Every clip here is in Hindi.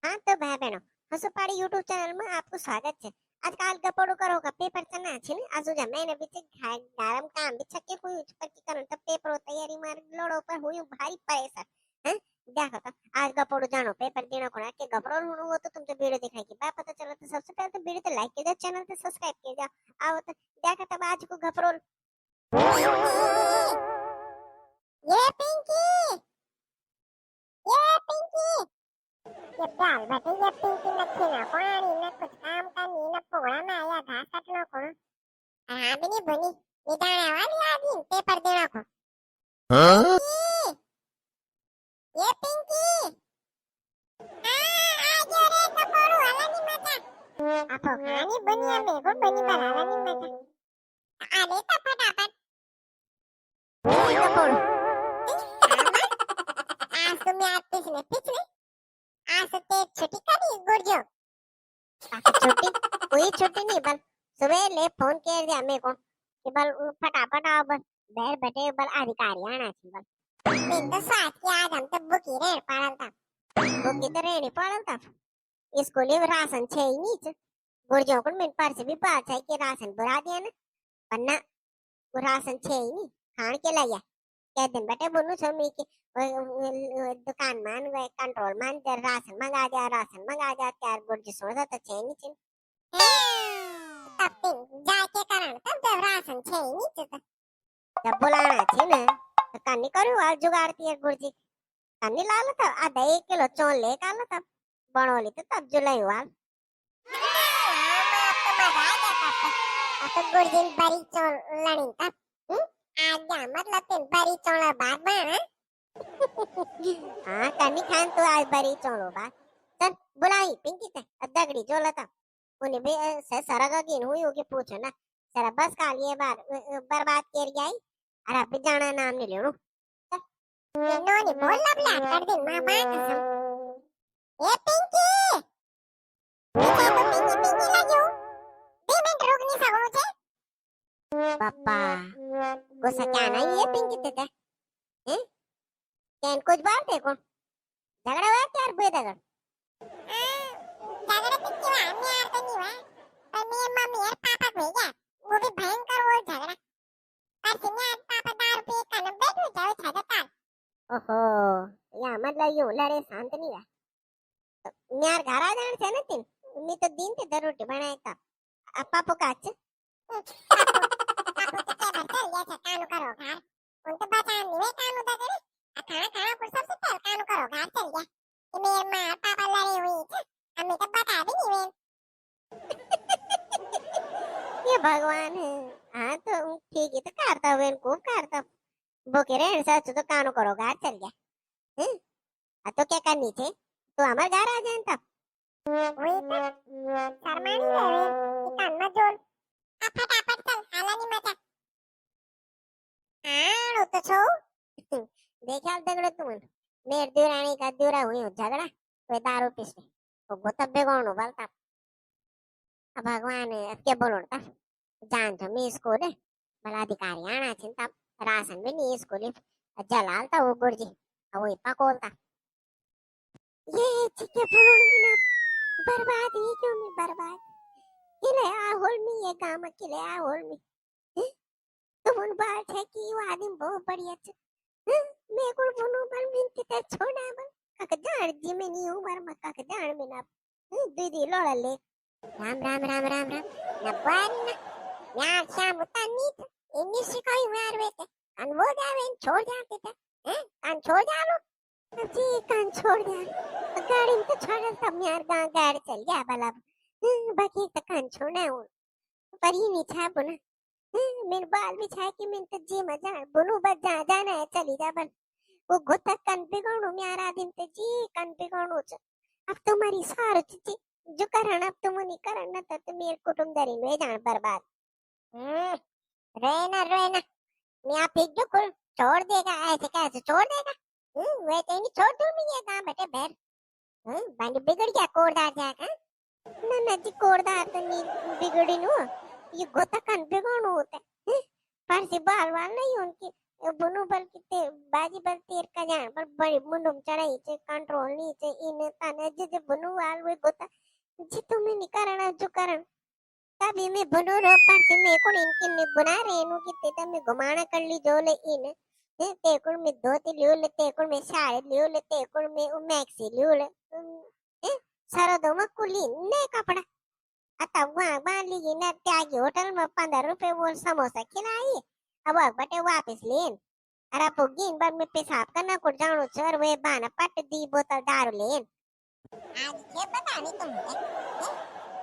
हाँ तो भाई बहनों हसुपाड़ी यूट्यूब चैनल में आपको स्वागत है। આજકાલ ગપોડું કરો કે પેપર ચના છે ને આજુ જા મેને બીચે ગારમ કામ બીચે કે કોઈ ઉપર की करण तब पेपर तैयारी मार लोड़ो पर हुई भारी परेशान हैं। देखो तो आज गपोड़ू जानो पेपर देना कोना के गपरो हुनु वो तो तुमसे वीडियो दिखाई की बात पता चला तो सबसे पहले तो वीडियो तो लाइक कीजिए चैनल पे सब्सक्राइब कीजिए। आओ तो देखो तब आज को गपरो ये पिंकी ये पिंकी ये डाल बेटे ये पिंकी नखी ना पानी ना कुछ काम करनी ना पोड़ा ना आया घास काटना को हाँ भी नहीं बनी निदाने वाली आदमी पेपर देना को Huh? ये पिंकी हाँ आ गया रे कपड़ू हला नहीं मचा आपो खानी बनी है मेरे को बनी पर हला नहीं मचा आ ले तो फटाफट ये कपड़ू आज तुम याद पिछले आज तो ते छुट्टी करी गुर्जो छुट्टी कोई छुट्टी नहीं बल सुबह ले फोन कर दिया मेरे को कि बल फटाफट आओ बल बैठ बैठे बल अधिकारी आना थी बल दिन तो साथ की आज हम तो बुकी रेड़ पड़ल था बुकी तो रेड़ी पड़ल था स्कूल में राशन छे ही नहीं गुर्जो को मिन पर से भी बात है कि राशन बुरा दिया ना वरना वो राशन छे ही नहीं खान के लाया क्या दिन बैठे बोलूं छमी कि दुकान मान गए कंट्रोल मान दे राशन मंगा दिया त्यार गुर्जी सोचा तो छे नहीं तब दिन जाके कारण तब जब राशन छे ही नहीं जब बुलाना छे ना तो कन्नी करू आज जुगाड़ती है गुर्जी कन्नी लाल तो आधा 1 किलो चौल ले काल तब बनोली तो तब जुलाई हुआ तो गुर्जी बड़ी चौल लड़ी तब आज जा मतलब तीन बड़ी चौल बात बना हाँ कन्नी खान तो आज बड़ी चौलो बात चल बुलाई पिंकी ते दगड़ी जो लता उन्हें भी से सरगा गिन हुई होगी पूछो ना सरा बस काल ये बार बर्बाद कर गई अरे अभी जाना नाम नहीं लेनो इन्होंने बोल लबला कर दिन मां मां कसम ये पिंकी पीछे तो पिंकी पिंकी लगी हो 2 मिनट रुक नहीं सकूं छे पापा गुस्सा क्या ना ये पिंकी ते हैं कैन कुछ बात देखो झगड़ा हुआ क्या बेदगड़ झगड़ा पिंकी हुआ हमने यार तो नहीं हुआ पर मेरी मम्मी और पापा को गया वो भी भयंकर वो झगड़ा पर सिन्या पापा दारू पी कर बैठ जाओ छाता ओहो या मतलब यूं लड़े शांत नहीं हुआ तो यार घर आ जाने से ना तीन मैं तो दिन ते रोटी बनाए था अब पापा का अच्छे पापा तो क्या बच्चा लिया था कानू करो घर उन तो बचा नहीं वे कानू दा करे खाना खाना पर सबसे पहले कानू करो घर चल गया कि मेरे माँ पापा लड़े हुए थे हमें तो बता भी नहीं वे ये भगवान है हाँ तो ठीक है तो करता हुए इनको करता भूखे रहने से अच्छा तो कानू करो घर चल गया तो क्या करनी थी तो हमारे घर आ जाए तब वही तो शर्मानी रहे कान मत जोड़ अब फटाफट चल हाला नहीं मचा हाँ वो तो छो देखा दगड़े तुम मेर दुरानी का दुरा हुई हो झगड़ा कोई दारू पीसे तो गोतब बेगोनो बोलता अब भगवान अब क्या बोलो ता जान तो मैं इसको दे भला अधिकारी आना चिंता राशन भी नहीं इसको ले जलाल था वो गुर्जी वो इपा कोलता ये चिके बोलो ना बर्बाद ही क्यों मैं बर्बाद किले आ होल में ये काम किले आ होल में तुम उन बात है कि वो आदमी बहुत बढ़िया मैं को बोलूं पर मिनती ते छोड़ा बल काक जान जी में नहीं हूं मर मत काक जान में ना दीदी लोड़ा ले राम राम राम राम राम ना बान ना यार शाम उतानी तो इन्हीं सिखाई मार बेटे अन वो जावे छोड़ जाते थे हैं कान छोड़ जा लो जी कान छोड़ जा गाड़ी में तो छोड़ तब यार गाड़ी चल गया भला बाकी तो कान छोड़ना हूं पर ही नहीं छा बुना मेरे बाल भी छाए कि मैं तो जी मजा बुनु बस जाना है चली जा बल वो गोता कन बिगड़ो म्यारा दिन ते जी कन बिगड़ो छ अब तुम्हारी सार जी जो करना अब तुम नहीं करना तो मेरे कुटुंबदारी में जान बर्बाद रहना मैं आप एक जो कुल छोड़ देगा ऐसे कैसे छोड़ देगा वे तो नहीं छोड़ दूं मैं ये कहां बैठे बैठ बंद बिगड़ गया कोड़दार जाएगा ना जी कोड़दार तो नहीं बिगड़ी नु ये गोता कन बिगड़ो होता है पर से बाल वाल नहीं उनकी बुनु पर किते बाजी पर तीर का जान पर बड़ी मुंडुम चढ़ाई चे कंट्रोल नहीं चे इन ताने जे बुनु वाल वे गोता जी तुम्हें निकारण जो कारण तभी मैं बुनु रो पर से मैं को इनके ने बना रे नु की ते मैं घुमाना कर ली जो ले इन ते को मैं धोती लियो ले ते को मैं साड़ी लियो ले ते को मैं मैक्सी लियो ले सारा दो में कुली ने कपड़ा आता वहाँ बाली की ना त्यागी होटल में 15 रुपए वो समोसा खिलाई अब बटे वापस लेन अरे पुगिन बाद में पेशाब करना कुछ जानो चर वे बाना पट दी बोतल दारू लेन आज ये पता नहीं तुमने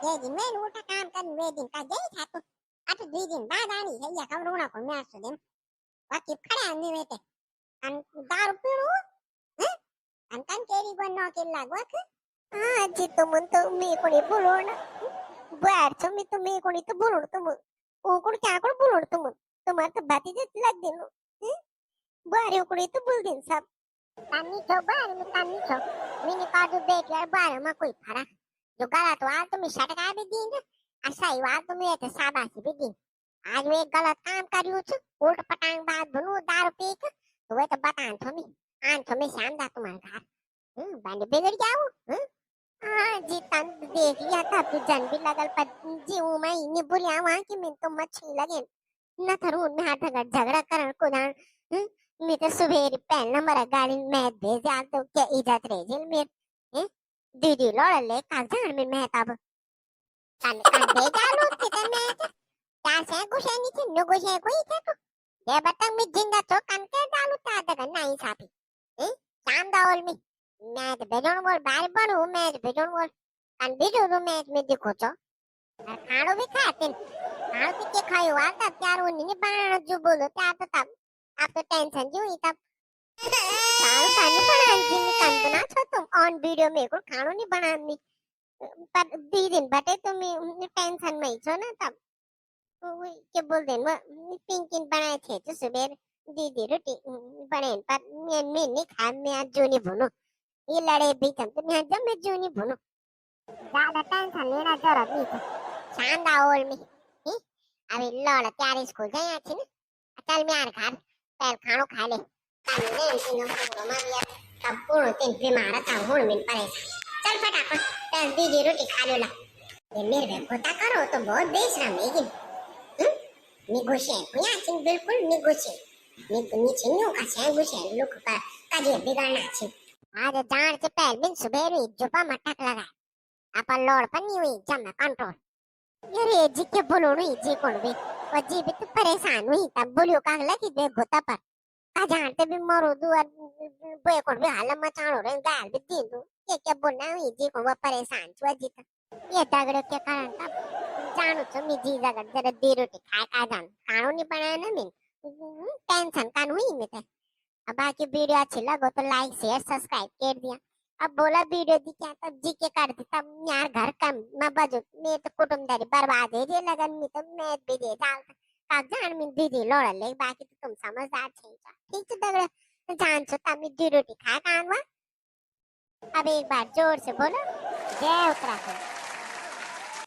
ये दिन मैं उठा काम कर वे दिन का जई था तो अट 2 दिन बाद आनी है या कम रोना को मैं आसो दिन बाकी खड़े आने वेते अन दारू पीणू हैं अन कन केरी बनो के लागवा के हां जी तो मी कोणी बोलो ना बाहेर तुम्ही तुम्ही कोणी तर बोलून तुम कोण क्या कोण बोलून तुम्हाला तर बातीच लाग देनो बारे कोणी तर बोल देन सब तानी छो बारे में तानी छो मैंने काजू देख यार बारे में कोई फरा जो गलत वाल तुम्हें शटका भी दी ना सही वाल तुम्हें तो शाबाशी भी दी आज मैं गलत काम करियो छु उल्ट पटांग बात बनू दारू पी के तो वे तो बतान तुम्हें आन तुम्हें शाम दा तुम्हारे घर बंद बिगड़ जाओ हाँ जी तन देख लिया था तू जन भी लगल पर जी वो मैं इन्हें बोलिया वहाँ की मैं तो मच्छी लगे न थरू में हाथ झगड़ा करन को जान मैं तो सुबह पहले मेरा गाड़ी में भेज आ तो क्या इज्जत रह जेल में दीदी लड़ ले कागजान में मैं तब कन कन दे जालू कितने में चार से गुछे नहीं थी नो गुछे कोई थे तो ये बतंग में जिंदा तो कन के डालू ता दगा नहीं सापी शाम दावल में मैं तो भेजोन बोल बाहर बनू मैं तो भेजोन बोल कन बीजो तो मैं में देखो तो खाणो भी खाते खाणो के खायो आता त्यार वो नहीं बनाना जो बोलो त्या तो तब आप तो टेंशन जो ही तब खाणो खाने बना जिन कन बना छो तुम ऑन वीडियो में को खाणो नहीं बनानी पर 2 दिन बटे तुम टेंशन में छो ना तब वो के बोल देन वो पिंकिन बनाए थे तो सुबह दीदी रोटी बने पर मैं नहीं खा मैं आज जो नहीं भूनू ये लड़े भी तुम तो मैं जब मैं जो नहीं भूनू ज्यादा टेंशन लेना जरूरत नहीं था शाम दावल में अभी लड़ त्यार स्कूल जाए अच्छी ना चल मैं यार घर पहले खानो खा ले कल ने इनको पूरा मारिया तब पूरा दिन बीमार था हुन मिल परेशान चल फटाफट तेल दीदी रोटी खा लो ला ये मेरे गोता करो तो बहुत बेशरम है लेकिन निगोशे कुया चिन बिल्कुल निगोशे नीचे न्यू का से गुशे लोग का काजे बिगाड़ना छी आज जान से पहले दिन सुबह री जुपा मटक लगा अपन लोड पर नहीं हुई जम कंट्रोल ये जी के बोलो नहीं जी कौन भी वो जी भी तो परेशान हुई तब बोलियो का लगी दे गोता पर का जानते भी मरो दुआ बे कौन भी हाल मचानो रे गाल भी दी दो क्या बोलना हुई जी कौन वो परेशान छुआ जी ये दगड़े के कारण तब जानो तो मी जी दगड़ जरा दी रोटी खा जान खानो नहीं बनाया ना मैं टेंशन कान हुई मैं थे अब बाकी वीडियो अच्छी लगो तो लाइक शेयर सब्सक्राइब कर दिया अब बोला वीडियो दी क्या तब जी के कर दी तब यार घर कम मैं बजो मैं तो कुटुंबदारी बर्बाद है जे लगन में तो मैं भी दे डाल कागजान में दीदी लोड़ ले बाकी तो तुम समझदार थे ठीक है दगड़ जान छो तब मैं दी रोटी खा कानवा अब एक बार जोर से बोलो जय उत्तराखंड।